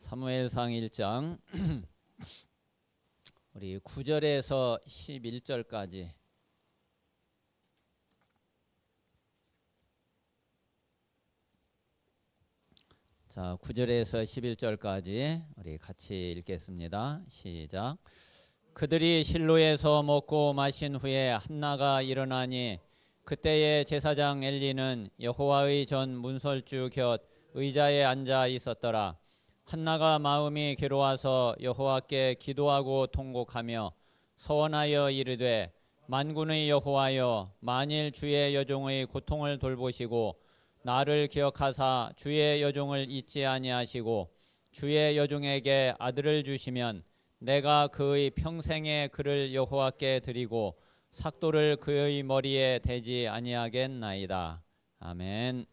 사무엘상 1장 우리 9절에서 11절까지 자, 9절에서 11절까지 우리 같이 읽겠습니다. 시작. 그들이 실로에서 먹고 마신 후에 한나가 일어나니 그때의 제사장 엘리는 여호와의 전 문설주 곁 의자에 앉아 있었더라. 한나가 마음이 괴로워서 여호와께 기도하고 통곡하며 서원하여 이르되 만군의 여호와여, 만일 주의 여종의 고통을 돌보시고 나를 기억하사 주의 여종을 잊지 아니하시고 주의 여종에게 아들을 주시면 내가 그의 평생의 그를 여호와께 드리고 삭도를 그의 머리에 대지 아니하겠나이다. 아멘.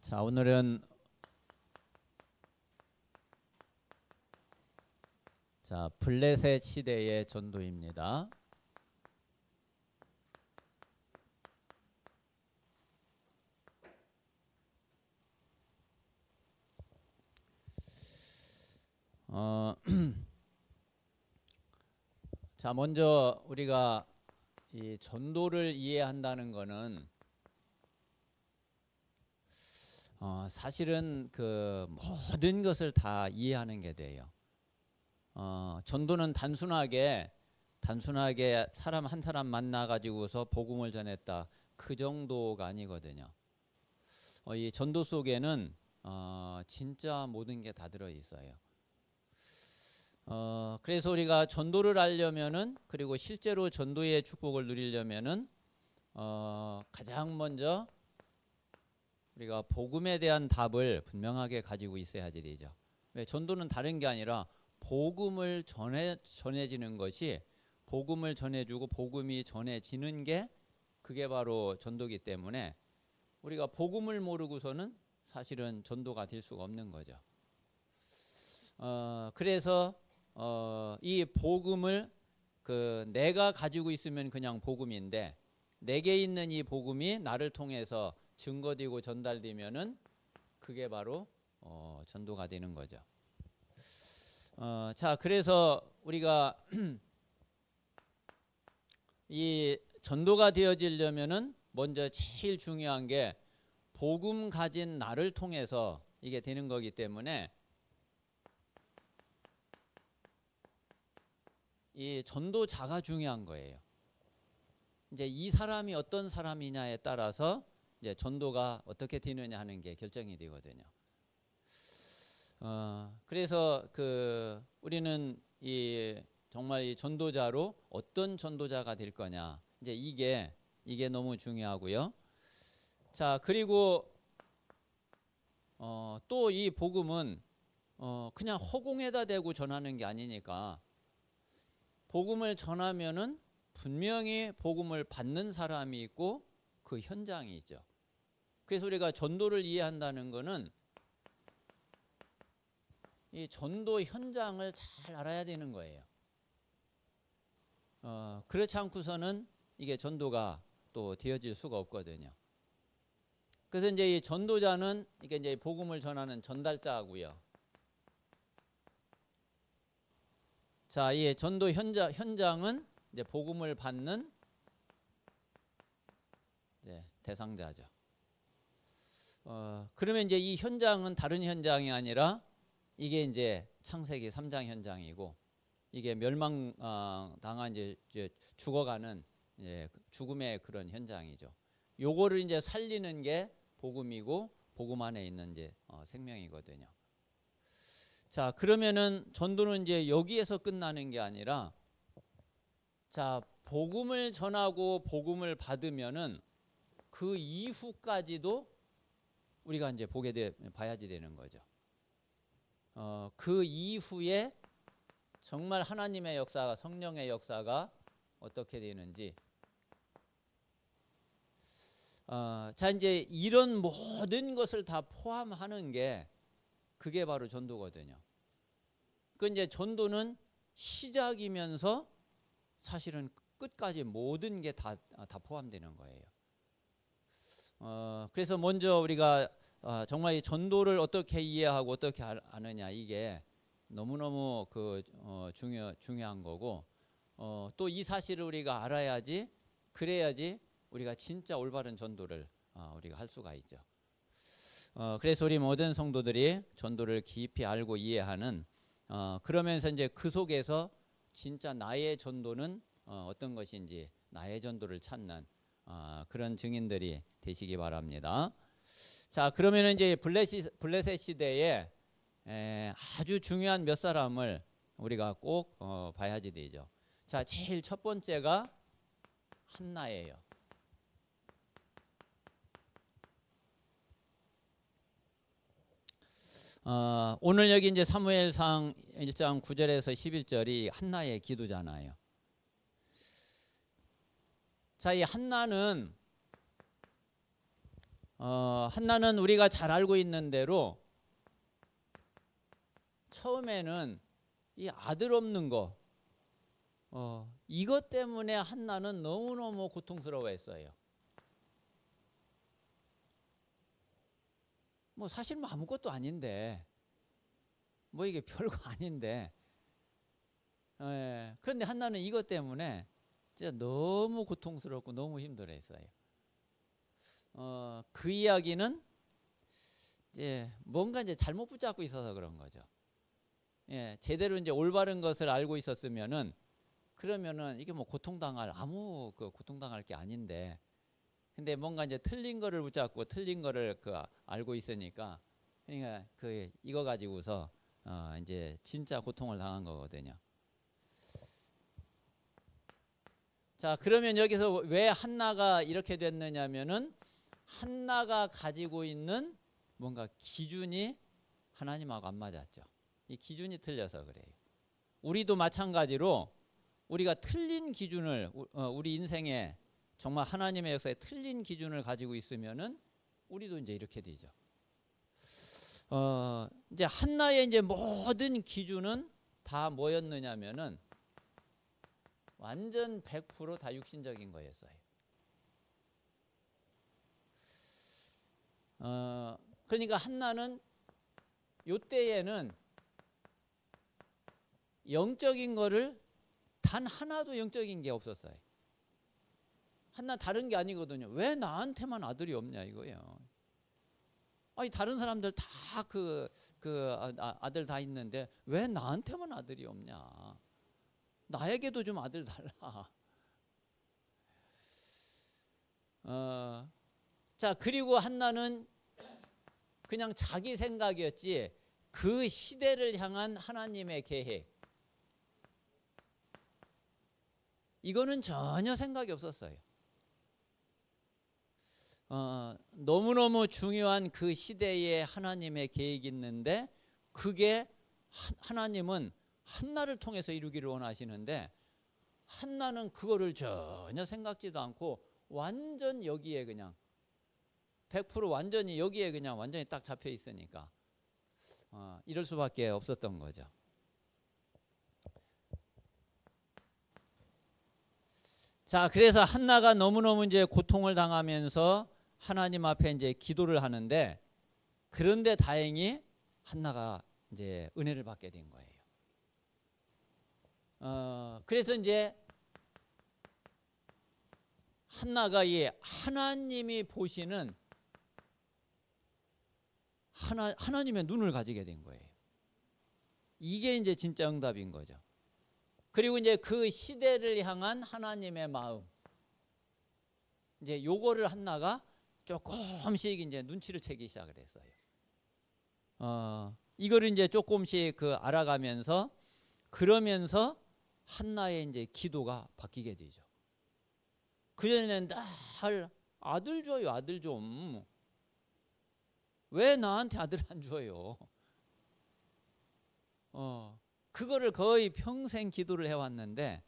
자, 오늘은 블레셋 시대의 전도입니다. 자, 먼저 우리가 이 전도를 이해한다는 것은 사실은 그 모든 것을 다 이해하는 게 돼요. 전도는 단순하게 사람 한 사람 만나 가지고서 복음을 전했다, 그 정도가 아니거든요. 이 전도 속에는 진짜 모든 게 다 들어 있어요. 그래서 우리가 전도를 하려면은, 그리고 실제로 전도의 축복을 누리려면은 가장 먼저 우리가 복음에 대한 답을 분명하게 가지고 있어야지 되죠. 왜? 전도는 다른 게 아니라 복음을 전해지는 것이, 복음을 전해주고 복음이 전해지는 게 그게 바로 전도기 때문에 우리가 복음을 모르고서는 사실은 전도가 될 수가 없는 거죠. 그래서 이 복음을 내가 가지고 있으면 그냥 복음인데, 내게 있는 이 복음이 나를 통해서 증거되고 전달되면은 그게 바로 전도가 되는 거죠. 자, 그래서 우리가 이 전도가 되어지려면은 먼저 제일 중요한 게 복음 가진 나를 통해서 이게 되는 거기 때문에 이 전도자가 중요한 거예요. 이제 이 사람이 어떤 사람이냐에 따라서 이제 전도가 어떻게 되느냐 하는 게 결정이 되거든요. 그래서 우리는 정말 이 전도자로 어떤 전도자가 될 거냐, 이제 이게 너무 중요하고요. 자, 그리고 또 이 복음은 그냥 허공에다 대고 전하는 게 아니니까, 복음을 전하면은 분명히 복음을 받는 사람이 있고 그 현장이 있죠. 그래서 우리가 전도를 이해한다는 것은 이 전도 현장을 잘 알아야 되는 거예요. 그렇지 않고서는 이게 전도가 또 되어질 수가 없거든요. 그래서 이제 이 전도자는 이게 이제 복음을 전하는 전달자고요. 자, 이 전도 현장은 이제 복음을 받는 이제 대상자죠. 그러면 이제 이 현장은 다른 현장이 아니라 이게 이제 창세기 3장 현장이고, 이게 멸망 당한 이제 죽어가는 이제 죽음의 그런 현장이죠. 요거를 이제 살리는 게 복음이고, 복음 안에 있는 이제 생명이거든요. 자, 그러면은 전도는 이제 여기에서 끝나는 게 아니라, 자, 복음을 전하고 복음을 받으면은 그 이후까지도 우리가 이제 봐야지 되는 거죠. 그 이후에 정말 하나님의 역사가, 성령의 역사가 어떻게 되는지. 자, 이제 이런 모든 것을 다 포함하는 게 그게 바로 전도거든요. 이제 전도는 시작이면서 사실은 끝까지 모든 게 다 포함되는 거예요. 그래서 먼저 우리가 정말 이 전도를 어떻게 이해하고 어떻게 아느냐, 이게 너무너무 중요한 거고, 또 이 사실을 우리가 알아야지, 그래야지 우리가 진짜 올바른 전도를 우리가 할 수가 있죠. 그래서 우리 모든 성도들이 전도를 깊이 알고 이해하는, 그러면서 이제 그 속에서 진짜 나의 전도는 어떤 것인지, 나의 전도를 찾는 그런 증인들이 되시기 바랍니다. 자, 그러면 이제 블레셋 시대에 아주 중요한 몇 사람을 우리가 꼭 봐야지 되죠. 자, 제일 첫 번째가 한나예요. 오늘 여기 이제 사무엘상 1장 9절에서 11절이 한나의 기도잖아요. 자, 이 한나는 우리가 잘 알고 있는 대로 처음에는 이 아들 없는 거, 이것 때문에 한나는 너무너무 고통스러워했어요. 뭐 사실 뭐 아무것도 아닌데, 뭐 이게 별거 아닌데, 그런데 한나는 이것 때문에 진짜 너무 고통스럽고 너무 힘들어했어요. 그 이야기는 이제 뭔가 이제 잘못 붙잡고 있어서 그런 거죠. 제대로 이제 올바른 것을 알고 있었으면은, 그러면은 이게 뭐 고통당할 게 아닌데, 근데 뭔가 이제 틀린 거를 붙잡고 틀린 거를 알고 있으니까, 그러니까 이거 가지고서 이제 진짜 고통을 당한 거거든요. 자, 그러면 여기서 왜 한나가 이렇게 됐느냐면은, 한나가 가지고 있는 뭔가 기준이 하나님하고 안 맞았죠. 이 기준이 틀려서 그래요. 우리도 마찬가지로 우리가 틀린 기준을, 우리 인생에 정말 하나님의 역사에 틀린 기준을 가지고 있으면은 우리도 이제 이렇게 되죠. 이제 한나의 이제 모든 기준은 다 뭐였느냐면은 완전 100% 육신적인 거였어요. 그러니까 한나는 요때에는 영적인 거를 단 하나도 영적인 게 없었어요. 한나 다른 게 아니거든요. 왜 나한테만 아들이 없냐 이거예요. 아니 다른 사람들 다 아들 다 있는데 왜 나한테만 아들이 없냐. 나에게도 좀 아들 달라. 자, 그리고 한나는 그냥 자기 생각이었지, 그 시대를 향한 하나님의 계획, 이거는 전혀 생각이 없었어요. 너무너무 중요한 그 시대에 하나님의 계획이 있는데, 그게 하나님은 한나를 통해서 이루기를 원하시는데, 한나는 그거를 전혀 생각지도 않고 완전 여기에 그냥 100% 완전히 여기에 그냥 완전히 딱 잡혀 있으니까 이럴 수밖에 없었던 거죠. 자, 그래서 한나가 너무너무 이제 고통을 당하면서 하나님 앞에 이제 기도를 하는데, 그런데 다행히 한나가 이제 은혜를 받게 된 거예요. 그래서 이제 한나가 이 하나님이 보시는 하나님의 눈을 가지게 된 거예요. 이게 이제 진짜 응답인 거죠. 그리고 이제 그 시대를 향한 하나님의 마음, 이제 요거를 한나가 조금씩 이제 눈치를 채기 시작을 했어요. 이거를 이제 조금씩 알아가면서, 그러면서 한나의 이제 기도가 바뀌게 되죠. 그전에는 날 아들 줘요, 아들 좀. 왜 나한테 아들 안 줘요? 그거를 거의 평생 기도를 해왔는데,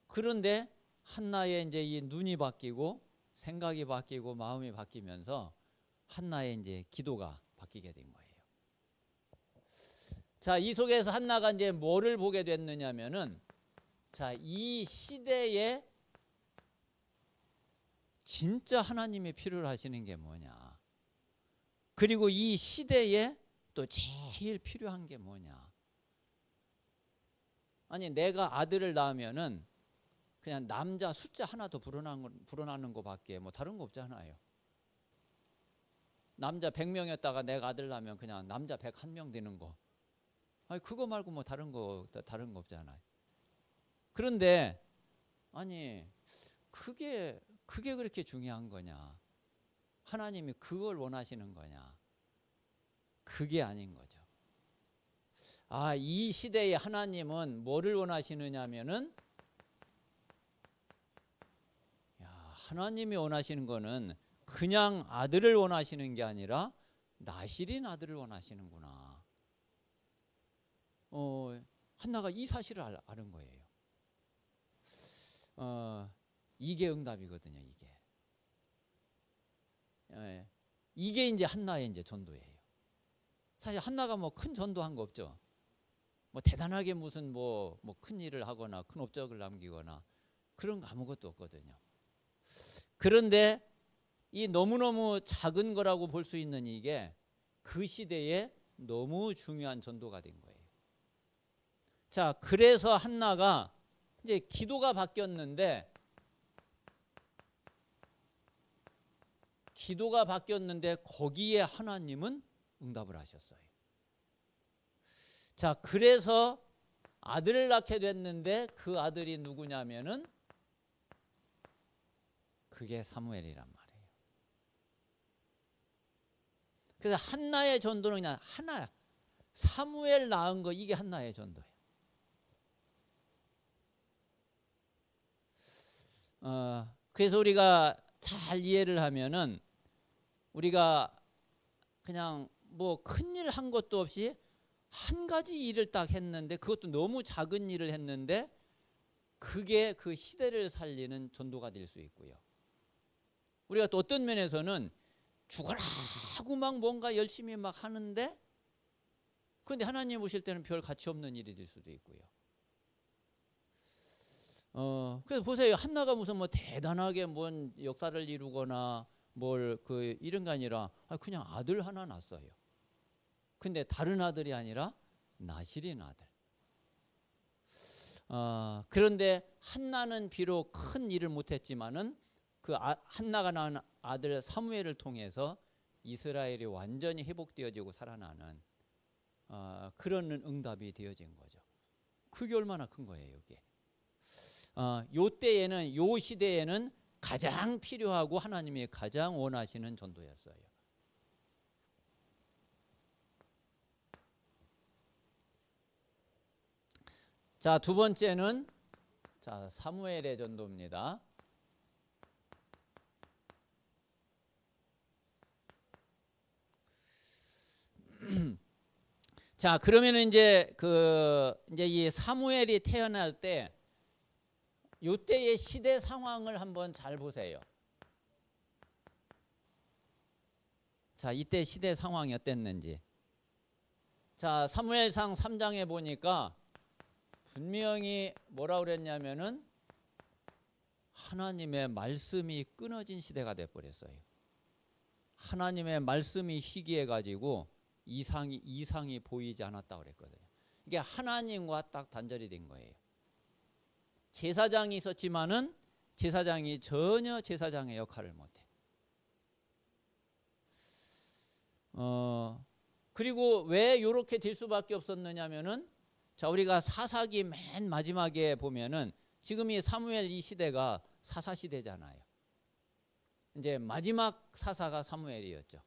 그런데 한나의 이제 이 눈이 바뀌고 생각이 바뀌고 마음이 바뀌면서 한나의 이제 기도가 바뀌게 된 거예요. 자, 이 속에서 한나가 이제 뭐를 보게 됐느냐면은, 자, 이 시대의 진짜 하나님이 필요로 하시는 게 뭐냐? 그리고 이 시대에 또 제일 필요한 게 뭐냐? 아니 내가 아들을 낳으면은 그냥 남자 숫자 하나 더 불어나는 거밖에 뭐 다른 거 없잖아요. 남자 100명이었다가 내가 아들 낳으면 그냥 남자 101명 되는 거. 아니 그거 말고 뭐 다른 거 없잖아요. 그런데 아니 그게 그렇게 중요한 거냐? 하나님이 그걸 원하시는 거냐? 그게 아닌 거죠. 아, 이 시대의 하나님은 뭐를 원하시느냐면은 하나님이 원하시는 거는 그냥 아들을 원하시는 게 아니라 나실인 아들을 원하시는구나. 한나가 이 사실을 아는 거예요. 이게 응답이거든요. 이게 이제 한나의 이제 전도예요. 사실 한나가 뭐 큰 전도한 거 없죠. 뭐 대단하게 무슨 뭐 큰 일을 하거나 큰 업적을 남기거나 그런 거 아무것도 없거든요. 그런데 이 너무너무 작은 거라고 볼 수 있는 이게 그 시대에 너무 중요한 전도가 된 거예요. 자, 그래서 한나가 이제 기도가 바뀌었는데 거기에 하나님은 응답을 하셨어요. 자, 그래서 아들을 낳게 됐는데 그 아들이 누구냐면은 그게 사무엘이란 말이에요. 그래서 한나의 전도는 그냥 하나야. 사무엘 낳은 거 이게 한나의 전도예요. 그래서 우리가 잘 이해를 하면은 우리가 그냥 뭐 큰 일 한 것도 없이 한 가지 일을 딱 했는데 그것도 너무 작은 일을 했는데 그게 그 시대를 살리는 전도가 될 수 있고요. 우리가 또 어떤 면에서는 죽어라고 막 뭔가 열심히 막 하는데 그런데 하나님 보실 때는 별 가치 없는 일이 될 수도 있고요. 그래서 보세요. 한나가 무슨 뭐 대단하게 뭔 역사를 이루거나 뭘 그 이런 게 아니라 그냥 아들 하나 낳았어요. 근데 다른 아들이 아니라 나실인 아들. 그런데 한나는 비록 큰 일을 못했지만은 그 한나가 낳은 아들 사무엘을 통해서 이스라엘이 완전히 회복되어지고 살아나는 그런 응답이 되어진 거죠. 그게 얼마나 큰 거예요, 이게. 요 때에는 요 시대에는 가장 필요하고 하나님이 가장 원하시는 전도였어요. 자, 두 번째는 사무엘의 전도입니다. 자, 그러면 이제 이 사무엘이 태어날 때 요때의 시대 상황을 한번 잘 보세요. 자, 이때 시대 상황이 어땠는지. 자, 사무엘상 3장에 보니까 분명히 뭐라 그랬냐면은 하나님의 말씀이 끊어진 시대가 돼 버렸어요. 하나님의 말씀이 희귀해 가지고 이상이 보이지 않았다고 그랬거든요. 이게 하나님과 딱 단절이 된 거예요. 제사장이 있었지만은 제사장이 전혀 제사장의 역할을 못해. 그리고 왜 이렇게 될 수밖에 없었느냐면은 자, 우리가 사사기 맨 마지막에 보면은 지금 이 사무엘 이 시대가 사사 시대잖아요. 이제 마지막 사사가 사무엘이었죠.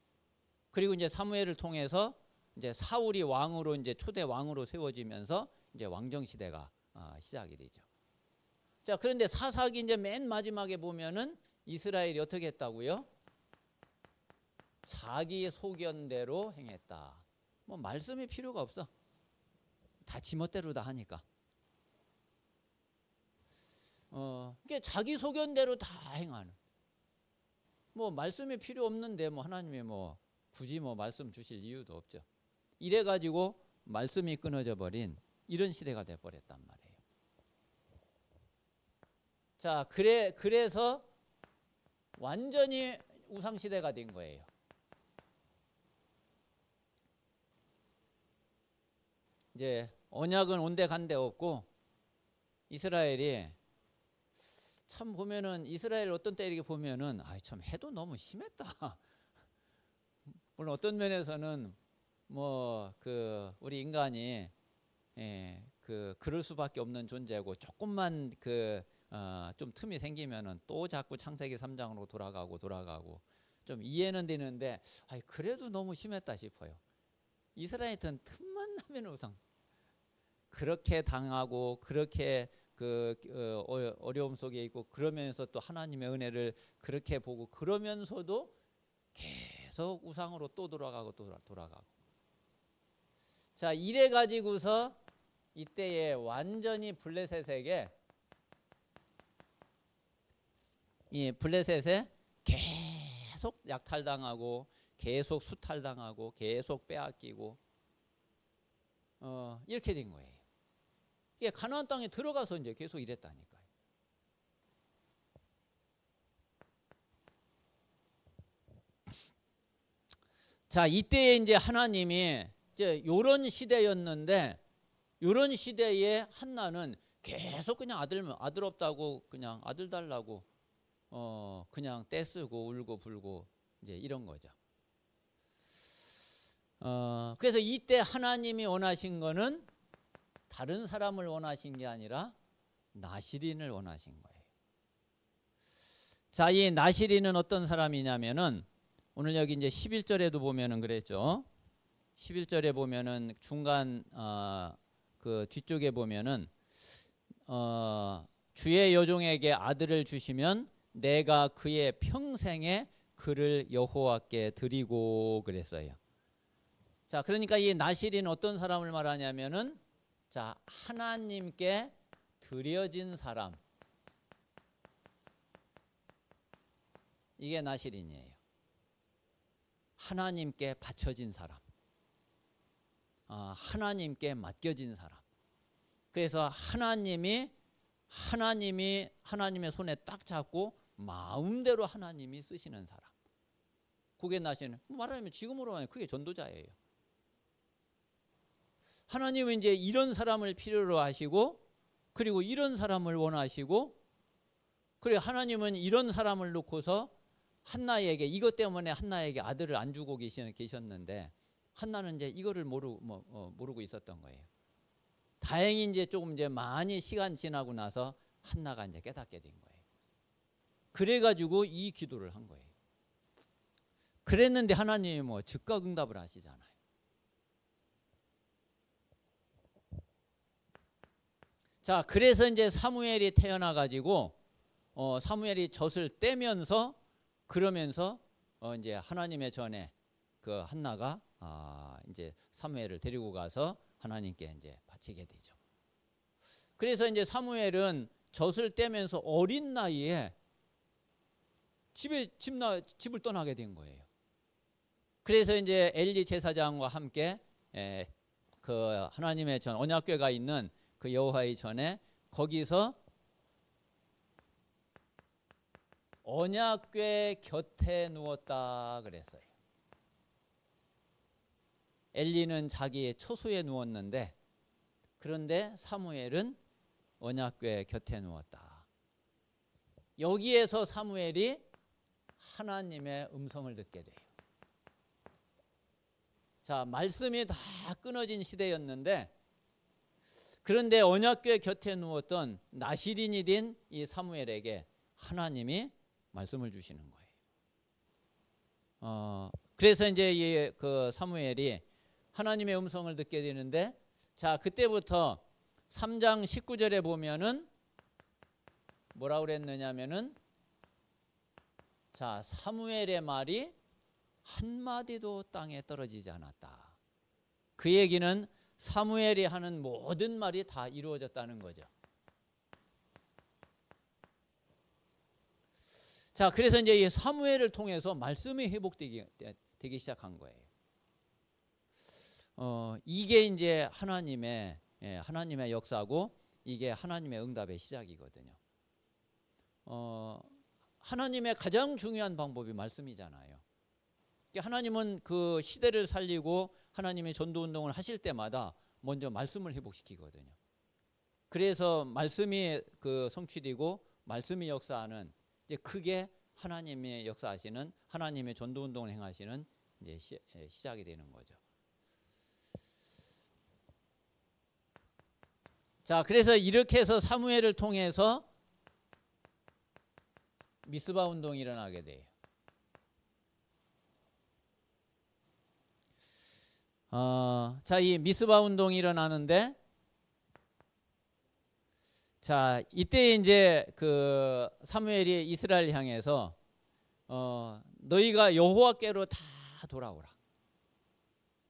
그리고 이제 사무엘을 통해서 이제 사울이 왕으로 이제 초대 왕으로 세워지면서 이제 왕정 시대가 시작이 되죠. 자, 그런데 사사기 이제 맨 마지막에 보면은 이스라엘이 어떻게 했다고요? 자기 소견대로 행했다. 뭐 말씀이 필요가 없어. 다 지멋대로 다 하니까. 이게 자기 소견대로 다 행하는. 뭐 말씀이 필요 없는데 뭐 하나님이 뭐 굳이 뭐 말씀 주실 이유도 없죠. 이래 가지고 말씀이 끊어져 버린 이런 시대가 돼 버렸단 말이에요. 자, 그래서 완전히 우상 시대가 된 거예요. 이제 언약은 온데간데 없고 이스라엘이 참 보면은 이스라엘 어떤 때 이렇게 보면은 참 해도 너무 심했다. 물론 어떤 면에서는 뭐 그 우리 인간이 그럴 수밖에 없는 존재고 조금만 좀 틈이 생기면은 또 자꾸 창세기 3장으로 돌아가고 좀 이해는 되는데 그래도 너무 심했다 싶어요. 이스라엘은 틈만 나면 우상 그렇게 당하고 그렇게 어려움 속에 있고 그러면서 또 하나님의 은혜를 그렇게 보고 그러면서도 계속 우상으로 또 돌아가고 자 이래 가지고서 이때에 완전히 블레셋에 계속 약탈당하고 계속 수탈당하고 계속 빼앗기고 이렇게 된 거예요. 이게 가나안 땅에 들어가서 이제 계속 이랬다니까요. 자 이때에 이제 하나님이 이제 요런 시대였는데 요런 시대에 한나는 계속 그냥 아들 없다고 그냥 아들 달라고 그냥 떼쓰고 울고 불고 이제 이런 거죠. 그래서 이때 하나님이 원하신 거는 다른 사람을 원하신 게 아니라 나시린을 원하신 거예요. 자, 이 나시린은 어떤 사람이냐면은 오늘 여기 이제 11절에도 보면은 그랬죠. 11절에 보면은 중간 그 뒤쪽에 보면은 주의 여종에게 아들을 주시면 내가 그의 평생에 그를 여호와께 드리고 그랬어요. 자, 그러니까 이 나시린은 어떤 사람을 말하냐면은 자, 하나님께 드려진 사람. 이게 나시린이에요. 하나님께 바쳐진 사람. 하나님께 맡겨진 사람. 그래서 하나님의 손에 딱 잡고 마음대로 하나님이 쓰시는 사람. 그게 나시린. 말하면 지금으로 하면 그게 전도자예요. 하나님은 이제 이런 사람을 필요로 하시고 그리고 이런 사람을 원하시고 그리고 하나님은 이런 사람을 놓고서 한나에게 이것 때문에 한나에게 아들을 안 주고 계셨는데 한나는 이제 이거를 모르고 있었던 거예요. 다행히 이제 조금 이제 많이 시간 지나고 나서 한나가 이제 깨닫게 된 거예요. 그래가지고 이 기도를 한 거예요. 그랬는데 하나님이 뭐 즉각 응답을 하시잖아요. 자, 그래서 이제 사무엘이 태어나 가지고 사무엘이 젖을 떼면서 그러면서 이제 하나님의 전에 그 한나가 이제 사무엘을 데리고 가서 하나님께 이제 바치게 되죠. 그래서 이제 사무엘은 젖을 떼면서 어린 나이에 집을 떠나게 된 거예요. 그래서 이제 엘리 제사장과 함께 그 하나님의 전 언약궤가 있는 그 여호와의 전에 거기서 언약궤 곁에 누웠다 그랬어요. 엘리는 자기의 처소에 누웠는데 그런데 사무엘은 언약궤 곁에 누웠다. 여기에서 사무엘이 하나님의 음성을 듣게 돼요. 자, 말씀이 다 끊어진 시대였는데 그런데 언약궤 곁에 누웠던 나시린이 된 이 사무엘에게 하나님이 말씀을 주시는 거예요. 그래서 이제 그 사무엘이 하나님의 음성을 듣게 되는데 자, 그때부터 3장 19절에 보면은 뭐라고 그랬느냐면은 자, 사무엘의 말이 한마디도 땅에 떨어지지 않았다. 그 얘기는 사무엘이 하는 모든 말이 다 이루어졌다는 거죠. 자, 그래서 이제 이 사무엘을 통해서 말씀이 회복되기 시작한 거예요. 이게 이제 하나님의 역사고 이게 하나님의 응답의 시작이거든요. 하나님의 가장 중요한 방법이 말씀이잖아요. 하나님은 그 시대를 살리고 하나님의 전도 운동을 하실 때마다 먼저 말씀을 회복시키거든요. 그래서 말씀이 그 성취되고 말씀이 역사하는, 이제 크게 하나님의 역사하시는, 하나님의 전도 운동을 행하시는 이제 시작이 되는 거죠. 자, 그래서 이렇게 해서 사무엘을 통해서 미스바 운동이 일어나게 돼요. 자, 이 미스바 운동이 일어나는데, 자, 이때 이제 그 사무엘이 이스라엘 향해서 너희가 여호와께로 다 돌아오라.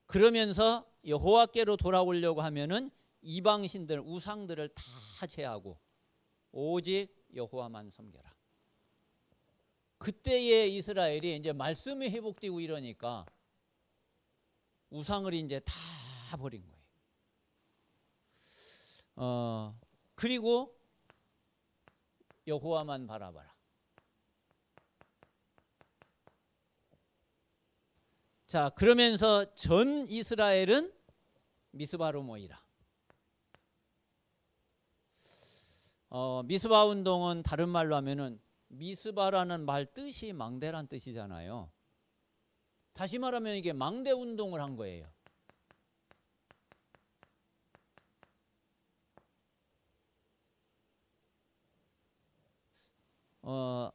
그러면서 여호와께로 돌아오려고 하면은 이방신들, 우상들을 다 제하고 오직 여호와만 섬겨라. 그때의 이스라엘이 이제 말씀이 회복되고 이러니까 우상을 이제 다 버린 거예요. 그리고 여호와만 바라봐라. 자, 그러면서 전 이스라엘은 미스바로 모이라. 미스바 운동은 다른 말로 하면은, 미스바라는 말 뜻이 망대란 뜻이잖아요. 다시 말하면 이게 망대 운동을 한 거예요.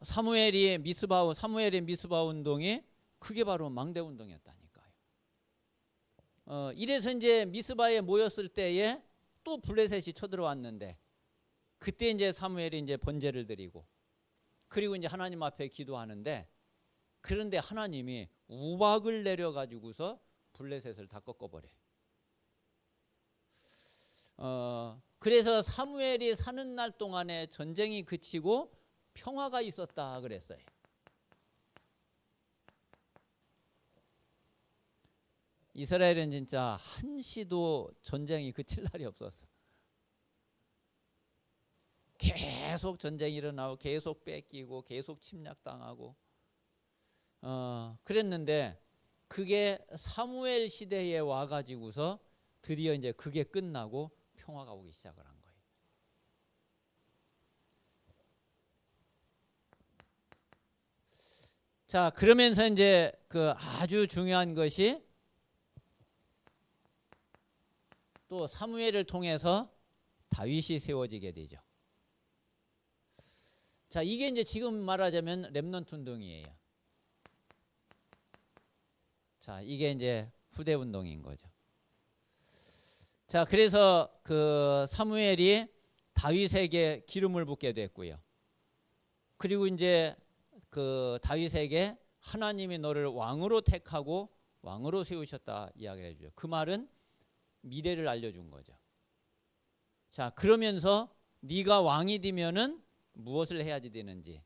사무엘의 미스바 운동이 그게 바로 망대 운동이었다니까요. 이래서 이제 미스바에 모였을 때에 또 블레셋이 쳐들어왔는데, 그때 이제 사무엘이 이제 번제를 드리고, 그리고 이제 하나님 앞에 기도하는데, 그런데 하나님이 우박을 내려 가지고서 블레셋을 다 꺾어버려요. 그래서 사무엘이 사는 날 동안에 전쟁이 그치고 평화가 있었다 그랬어요. 이스라엘은 진짜 한시도 전쟁이 그칠 날이 없었어. 계속 전쟁이 일어나고 계속 뺏기고 계속 침략당하고 그랬는데, 그게 사무엘 시대에 와가지고서 드디어 이제 그게 끝나고 평화가 오기 시작을 한 거예요. 자, 그러면서 이제 그 아주 중요한 것이 또 사무엘을 통해서 다윗이 세워지게 되죠. 자, 이게 이제 지금 말하자면 렘넌트 운동이에요. 자, 이게 이제 후대 운동인 거죠. 자, 그래서 그 사무엘이 다윗에게 기름을 붓게 됐고요. 그리고 이제 그 다윗에게 하나님이 너를 왕으로 택하고 왕으로 세우셨다 이야기를 해주죠. 그 말은 미래를 알려준 거죠. 자, 그러면서 네가 왕이 되면은 무엇을 해야지 되는지,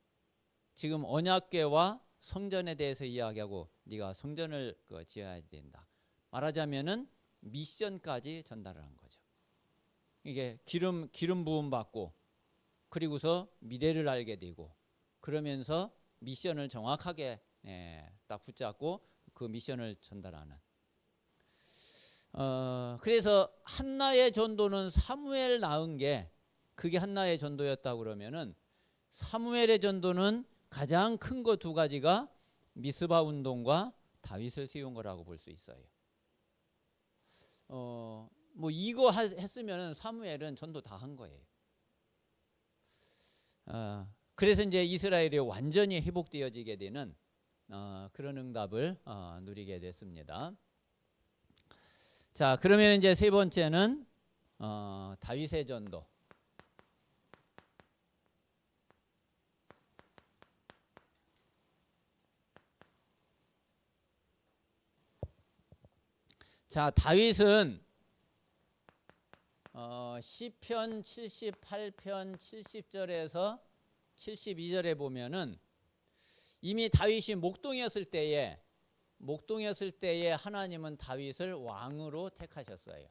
지금 언약궤와 성전에 대해서 이야기하고 네가 성전을 지어야 된다. 말하자면은 미션까지 전달을 한 거죠. 이게 기름 부음 받고, 그리고서 미래를 알게 되고, 그러면서 미션을 정확하게 딱 붙잡고 그 미션을 전달하는. 그래서 한나의 전도는 사무엘 낳은 게 그게 한나의 전도였다고 그러면은, 사무엘의 전도는 가장 큰 거 두 가지가 미스바 운동과 다윗을 세운 거라고 볼 수 있어요. 뭐 이거 했으면 사무엘은 전도 다 한 거예요. 그래서 이제 이스라엘이 완전히 회복되어지게 되는 그런 응답을 누리게 됐습니다. 자, 그러면 이제 세 번째는 다윗의 전도. 자, 다윗은 시편 78편 70절에서 72절에 보면은 이미 다윗이 목동이었을 때에 하나님은 다윗을 왕으로 택하셨어요.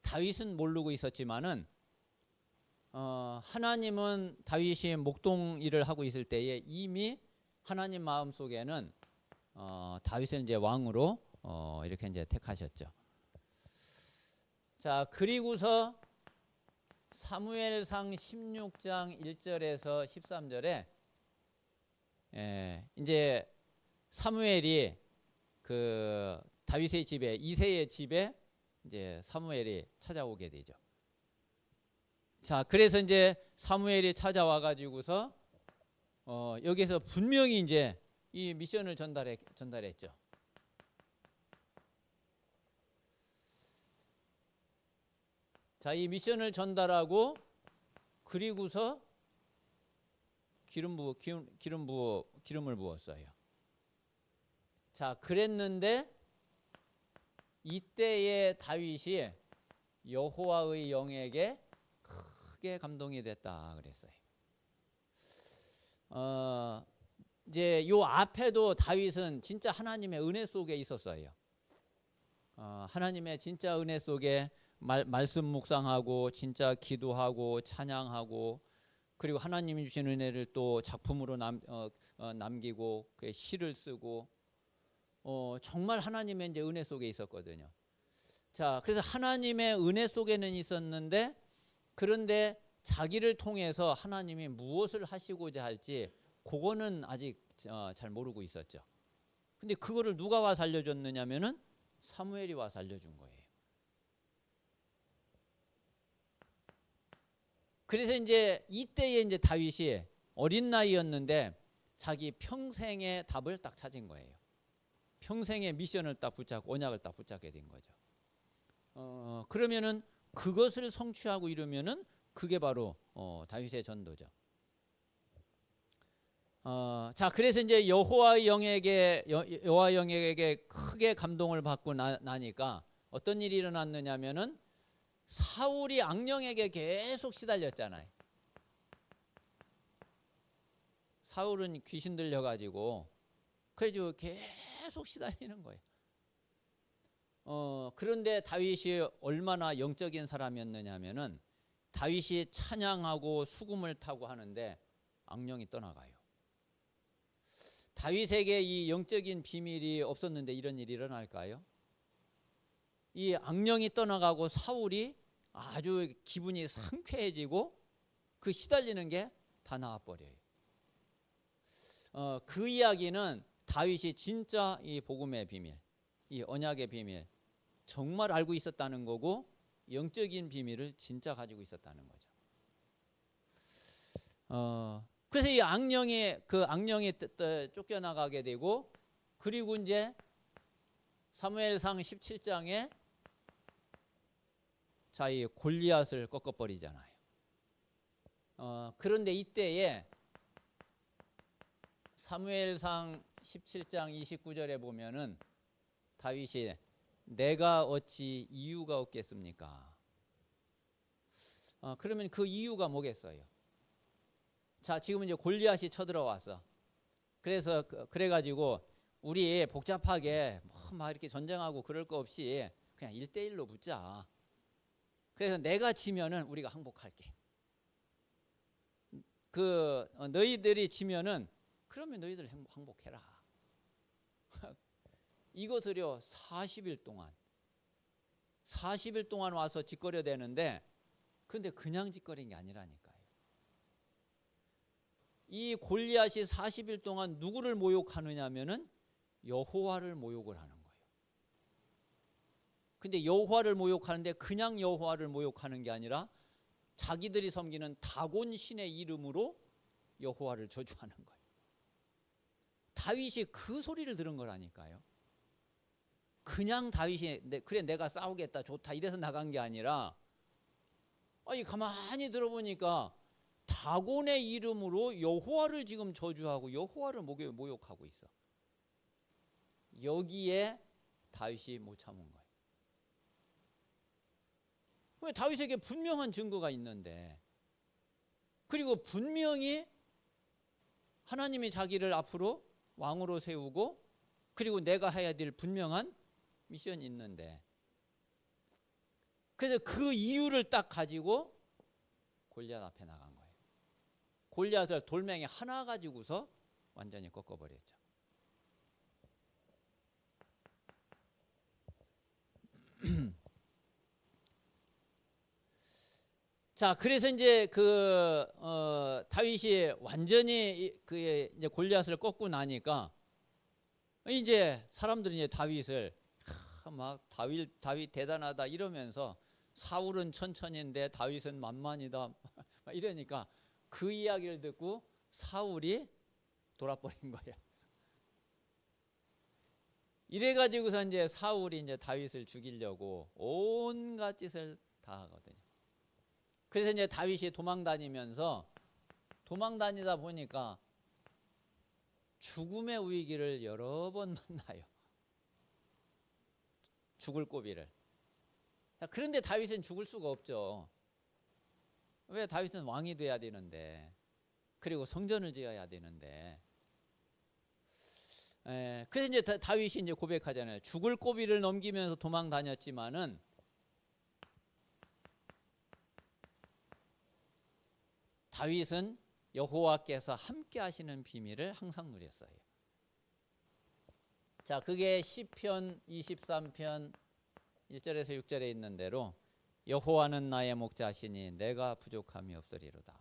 다윗은 모르고 있었지만은 하나님은 다윗이 목동 일을 하고 있을 때에 이미 하나님 마음 속에는 다윗을 이제 왕으로 이렇게 이제 택하셨죠. 자, 그리고서 사무엘상 16장 1절에서 13절에 이제 사무엘이 그 다윗의 집에 이새의 집에 이제 사무엘이 찾아오게 되죠. 자, 그래서 이제 사무엘이 찾아와 가지고서 여기서 분명히 이제 이 미션을 전달했죠. 자, 이 미션을 전달하고 그리고서 기름을 부었어요. 자, 그랬는데 이때에 다윗이 여호와의 영에게 크게 감동이 됐다 그랬어요. 이제 요 앞에도 다윗은 진짜 하나님의 은혜 속에 있었어요. 하나님의 진짜 은혜 속에 말씀 묵상하고 진짜 기도하고 찬양하고 그리고 하나님이 주신 은혜를 또 작품으로 남기고 시를 쓰고 정말 하나님의 이제 은혜 속에 있었거든요. 자, 그래서 하나님의 은혜 속에는 있었는데 그런데 자기를 통해서 하나님이 무엇을 하시고자 할지 그거는 아직 잘 모르고 있었죠. 근데 그거를 누가 와서 알려줬느냐면은 사무엘이 와서 알려준 거예요. 그래서 이제 이때에 이제 다윗이 어린 나이였는데 자기 평생의 답을 딱 찾은 거예요. 평생의 미션을 딱 붙잡고 언약을 딱 붙잡게 된 거죠. 그러면은 그것을 성취하고 이러면은 그게 바로 다윗의 전도죠. 자, 그래서 이제 여호와 영에게 크게 감동을 받고 나니까 어떤 일이 일어났느냐면은 사울이 악령에게 계속 시달렸잖아요. 사울은 귀신 들려가지고 그래가지고 계속 시달리는 거예요. 그런데 다윗이 얼마나 영적인 사람이었느냐면은 다윗이 찬양하고 수금을 타고 하는데 악령이 떠나가요. 다윗에게 이 영적인 비밀이 없었는데 이런 일이 일어날까요? 이 악령이 떠나가고 사울이 아주 기분이 상쾌해지고 그 시달리는 게 다 나와버려요. 그 이야기는 다윗이 진짜 이 복음의 비밀, 이 언약의 비밀 정말 알고 있었다는 거고 영적인 비밀을 진짜 가지고 있었다는 거죠. 그래서 이 악령이 쫓겨나가게 되고 그리고 이제 사무엘상 17장에 자, 이 골리앗을 꺾어버리잖아요. 그런데 이때에 사무엘상 17장 29절에 보면은 다윗이 내가 어찌 이유가 없겠습니까? 그러면 그 이유가 뭐겠어요? 자, 지금 이제 골리앗이 쳐들어왔어. 그래서 그래가지고 우리 복잡하게 막 이렇게 전쟁하고 그럴 거 없이 그냥 1대1로 붙자. 그래서 내가 지면은 우리가 항복할게. 너희들이 지면은 그러면 너희들 항복해라. 이것을요 40일 동안 와서 짓거려 대는데 근데 그냥 짓거린 게 아니라니까요. 이 골리앗이 40일 동안 누구를 모욕하느냐면은 여호와를 모욕을 하는 거예요. 근데 여호와를 모욕하는데 그냥 여호와를 모욕하는 게 아니라 자기들이 섬기는 다곤 신의 이름으로 여호와를 저주하는 거예요. 다윗이 그 소리를 들은 거라니까요. 그냥 다윗이 그래 내가 싸우겠다 좋다 이래서 나간 게 아니라 아니 가만히 들어보니까 다곤의 이름으로 여호와를 지금 저주하고 여호와를 모욕하고 있어. 여기에 다윗이 못 참은 거예요. 왜 다윗에게 분명한 증거가 있는데 그리고 분명히 하나님이 자기를 앞으로 왕으로 세우고 그리고 내가 해야 될 분명한 미션이 있는데 그래서 그 이유를 딱 가지고 골리앗 앞에 나간 거예요. 골리앗을 돌멩이 하나 가지고서 완전히 꺾어버렸죠. 자, 그래서 이제 다윗이 완전히 이제 골리앗을 꺾고 나니까 이제 사람들이 이제 다윗을 막 다윗 대단하다 이러면서 사울은 천천히인데 다윗은 만만이다 막 이러니까 그 이야기를 듣고 사울이 돌아버린 거예요. 이래가지고서 이제 사울이 이제 다윗을 죽이려고 온갖 짓을 다 하거든요. 그래서 이제 다윗이 도망 다니다 보니까 죽음의 위기를 여러 번 만나요. 죽을 고비를. 그런데 다윗은 죽을 수가 없죠. 왜? 다윗은 왕이 돼야 되는데, 그리고 성전을 지어야 되는데. 그래서 이제 다윗이 이제 고백하잖아요. 죽을 고비를 넘기면서 도망 다녔지만은 다윗은 여호와께서 함께 하시는 비밀을 항상 누렸어요. 자, 그게 시편 23편 1절에서 6절에 있는 대로 여호와는 나의 목자시니 내가 부족함이 없으리로다.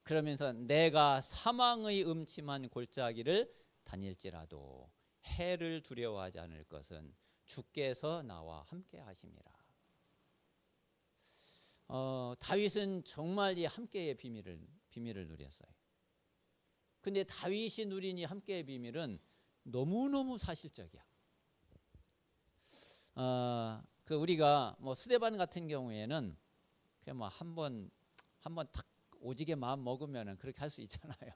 그러면서 내가 사망의 음침한 골짜기를 다닐지라도 해를 두려워하지 않을 것은 주께서 나와 함께 하심이라. 다윗은 정말 이 함께의 비밀을 누렸어요. 근데 다윗이 누린 이 함께의 비밀은 너무너무 사실적이야. 우리가 뭐 스데반 같은 경우에는 그냥 뭐 한번 탁 오지게 마음 먹으면은 그렇게 할 수 있잖아요.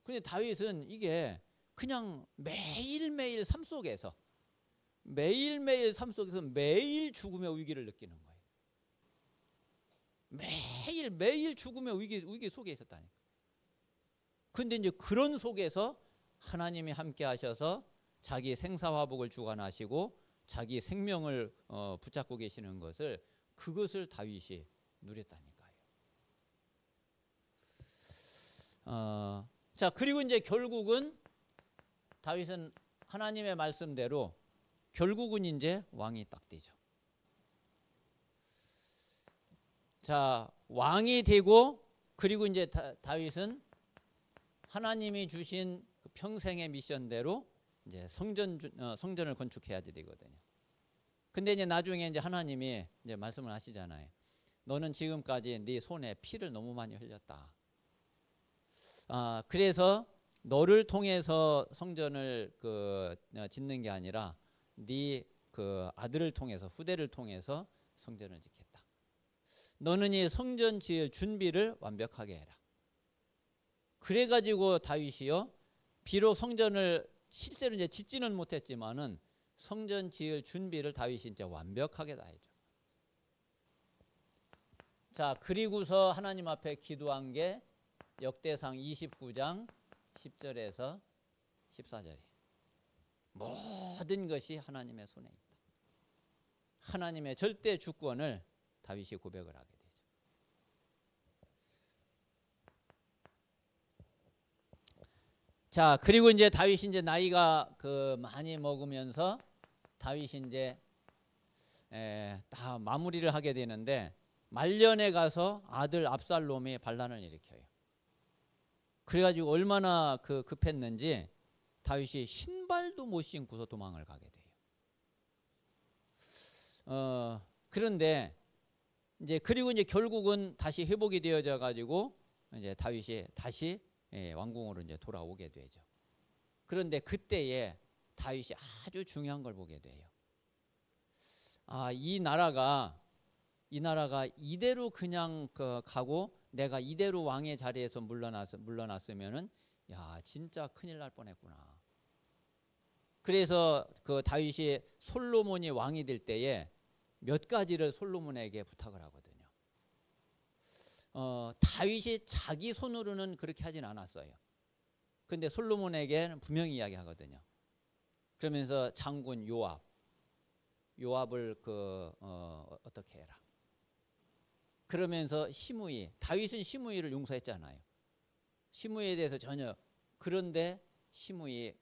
근데 다윗은 이게 그냥 매일매일 삶 속에서 매일 죽음의 위기를 느끼는 거예요. 매일 죽음의 위기 속에 있었다니까. 근데 이제 그런 속에서 하나님이 함께 하셔서 자기 생사화복을 주관하시고 자기 생명을 붙잡고 계시는 그것을 다윗이 누렸다니까요. 자, 그리고 이제 결국은 다윗은 하나님의 말씀대로 결국은 이제 왕이 딱 되죠. 자, 왕이 되고 그리고 이제 다윗은 하나님이 주신 그 평생의 미션대로 이제 성전을 건축해야 되거든요. 근데 이제 나중에 이제 하나님이 이제 말씀을 하시잖아요. 너는 지금까지 네 손에 피를 너무 많이 흘렸다. 그래서 너를 통해서 성전을 짓는 게 아니라 네 그 아들을 통해서 후대를 통해서 성전을 짓겠다. 너는 이 성전 지을 준비를 완벽하게 해라. 그래가지고 다윗이요, 비록 성전을 실제로 이제 짓지는 못했지만은 성전 지을 준비를 다윗이 이제 완벽하게 다 해줘. 자, 그리고서 하나님 앞에 기도한 게 역대상 29장 10절에서 14절이에요. 모든 것이 하나님의 손에 있다. 하나님의 절대 주권을 다윗이 고백을 하게 되죠. 자, 그리고 이제 다윗이 이제 나이가 많이 먹으면서 다윗이 이제 다 마무리를 하게 되는데 말년에 가서 아들 압살롬이 반란을 일으켜요. 그래가지고 얼마나 급했는지 다윗이 신발도 못 신고서 도망을 가게 돼요. 그런데 이제 그리고 이제 결국은 다시 회복이 되어져 가지고 이제 다윗이 다시 왕궁으로 이제 돌아오게 되죠. 그런데 그때에 다윗이 아주 중요한 걸 보게 돼요. 이 나라가 이대로 그냥 가고 내가 이대로 왕의 자리에서 물러났으면은 야, 진짜 큰일 날 뻔했구나. 그래서 다윗이 솔로몬이 왕이 될 때에 몇 가지를 솔로몬에게 부탁을 하거든요. 다윗이 자기 손으로는 그렇게 하진 않았어요. 근데 솔로몬에게는 분명히 이야기하거든요. 그러면서 장군 요압을 어떻게 해라. 그러면서 시므이, 다윗은 시므이를 용서했잖아요. 시므이에 대해서 전혀. 그런데 시므이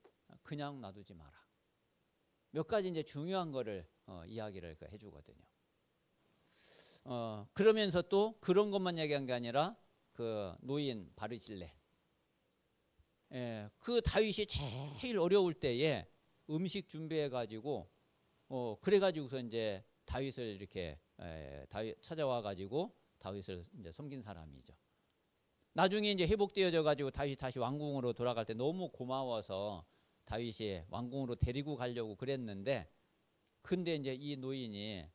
그냥 놔두지 마라. 몇 가지 이제 중요한 거를 이야기를 해주거든요. 그러면서 또 그런 것만 얘기한 게 아니라 그 노인 바르실레, 그 다윗이 제일 어려울 때에 음식 준비해 가지고 그래 가지고서 이제 다윗을 이렇게 다윗 찾아와 가지고 다윗을 이제 섬긴 사람이죠. 나중에 이제 회복되어져 가지고 다윗이 다시 왕궁으로 돌아갈 때 너무 고마워서 다윗이 왕궁으로 데리고 가려고 그랬는데, 근데 이제 이 노인이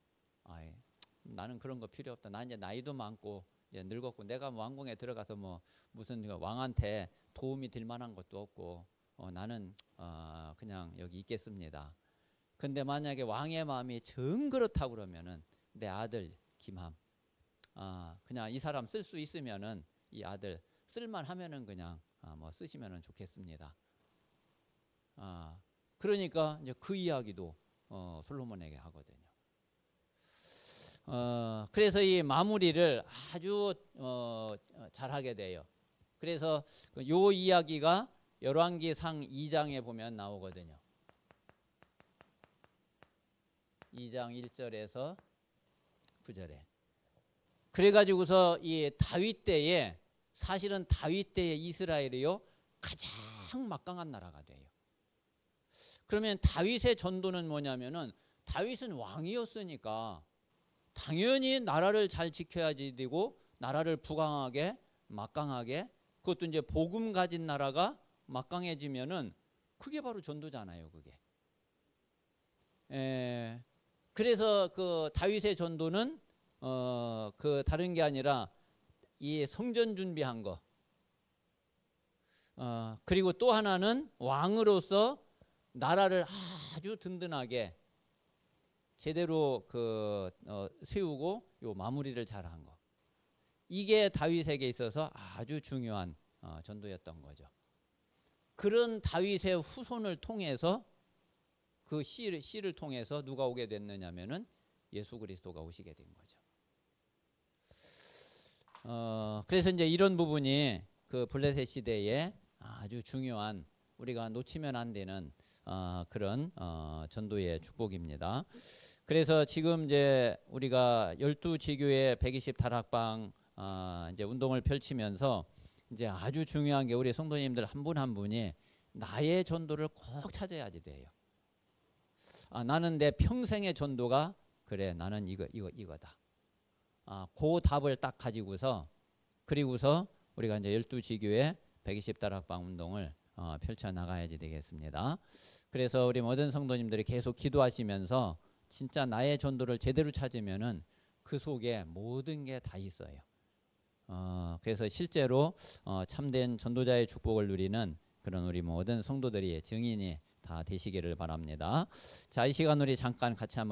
나는 그런 거 필요 없다. 나 이제 나이도 많고 이제 늙었고 내가 왕궁에 들어가서 뭐 무슨 왕한테 도움이 될 만한 것도 없고 나는 그냥 여기 있겠습니다. 근데 만약에 왕의 마음이 정 그렇다고 그러면은 내 아들 김함, 그냥 이 사람 쓸 수 있으면은 이 아들 쓸만 하면은 그냥 뭐 쓰시면은 좋겠습니다. 그러니까 이제 그 이야기도 솔로몬에게 하거든요. 그래서 이 마무리를 아주 잘하게 돼요. 그래서 요 이야기가 열왕기상 2장에 보면 나오거든요. 2장 1절에서 9절에. 그래가지고서 이 다윗 때에, 사실은 다윗 때의 이스라엘이요 가장 막강한 나라가 돼요. 그러면 다윗의 전도는 뭐냐면은, 다윗은 왕이었으니까 당연히 나라를 잘 지켜야지 되고, 나라를 부강하게 막강하게, 그것도 이제 복음 가진 나라가 막강해지면은 그게 바로 전도잖아요. 그게. 그래서 그 다윗의 전도는 그 다른 게 아니라 이 성전 준비한 거, 그리고 또 하나는 왕으로서 나라를 아주 든든하게 제대로 세우고 요 마무리를 잘한 거. 이게 다윗에게 있어서 아주 중요한 전도였던 거죠. 그런 다윗의 후손을 통해서, 그 씨를 통해서 누가 오게 됐느냐면은 예수 그리스도가 오시게 된 거죠. 그래서 이제 이런 부분이 그 블레셋 시대에 아주 중요한, 우리가 놓치면 안 되는 그런 전도의 축복입니다. 그래서 지금 이제 우리가 12지교회 120 다락방 이제 운동을 펼치면서 이제 아주 중요한 게, 우리 성도님들 한 분 한 분이 나의 전도를 꼭 찾아야지 돼요. 나는 내 평생의 전도가, 그래 나는 이거다. 그 답을 딱 가지고서, 그리고서 우리가 이제 12지교회 120 다락방 운동을 펼쳐 나가야지 되겠습니다. 그래서 우리 모든 성도님들이 계속 기도하시면서 진짜 나의 전도를 제대로 찾으면은 그 속에 모든 게 다 있어요. 그래서 실제로 참된 전도자의 축복을 누리는 그런 우리 모든 성도들이 증인이 다 되시기를 바랍니다. 자, 이 시간 우리 잠깐 같이 한번